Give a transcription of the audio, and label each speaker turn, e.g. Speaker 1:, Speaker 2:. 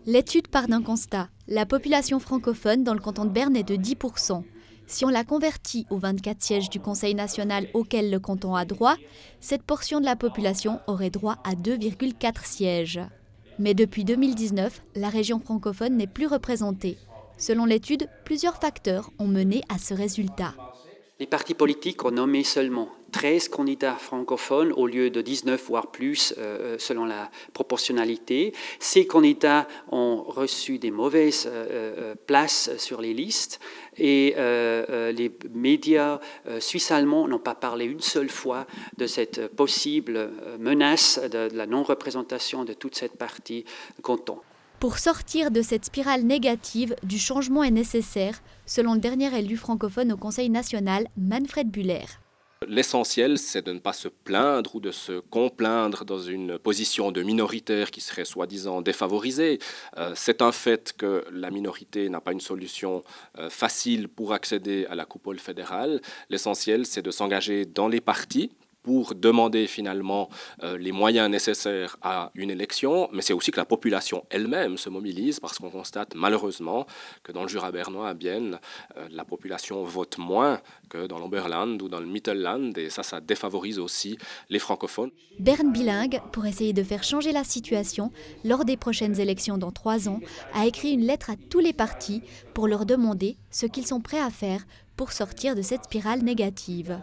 Speaker 1: L'étude part d'un constat. La population francophone dans le canton de Berne est de 10%. Si on la convertit aux 24 sièges du Conseil national auxquels le canton a droit, cette portion de la population aurait droit à 2,4 sièges. Mais depuis 2019, la région francophone n'est plus représentée. Selon l'étude, plusieurs facteurs ont mené à ce résultat.
Speaker 2: Les partis politiques ont nommé seulement 13 candidats francophones au lieu de 19 voire plus selon la proportionnalité. Ces candidats ont reçu des mauvaises places sur les listes et les médias suisses-allemands n'ont pas parlé une seule fois de cette possible menace de la non-représentation de toute cette partie canton.
Speaker 1: Pour sortir de cette spirale négative, du changement est nécessaire, selon le dernier élu francophone au Conseil national, Manfred Bühler.
Speaker 3: L'essentiel, c'est de ne pas se plaindre ou de se complaindre dans une position de minoritaire qui serait soi-disant défavorisée. C'est un fait que la minorité n'a pas une solution facile pour accéder à la coupole fédérale. L'essentiel, c'est de s'engager dans les partis pour demander finalement les moyens nécessaires à une élection, mais c'est aussi que la population elle-même se mobilise parce qu'on constate malheureusement que dans le Jura bernois, à Bienne, la population vote moins que dans l'Oberland ou dans le Mittelland et ça défavorise aussi les francophones.
Speaker 1: Berne bilingue, pour essayer de faire changer la situation lors des prochaines élections dans 3 ans, a écrit une lettre à tous les partis pour leur demander ce qu'ils sont prêts à faire pour sortir de cette spirale négative.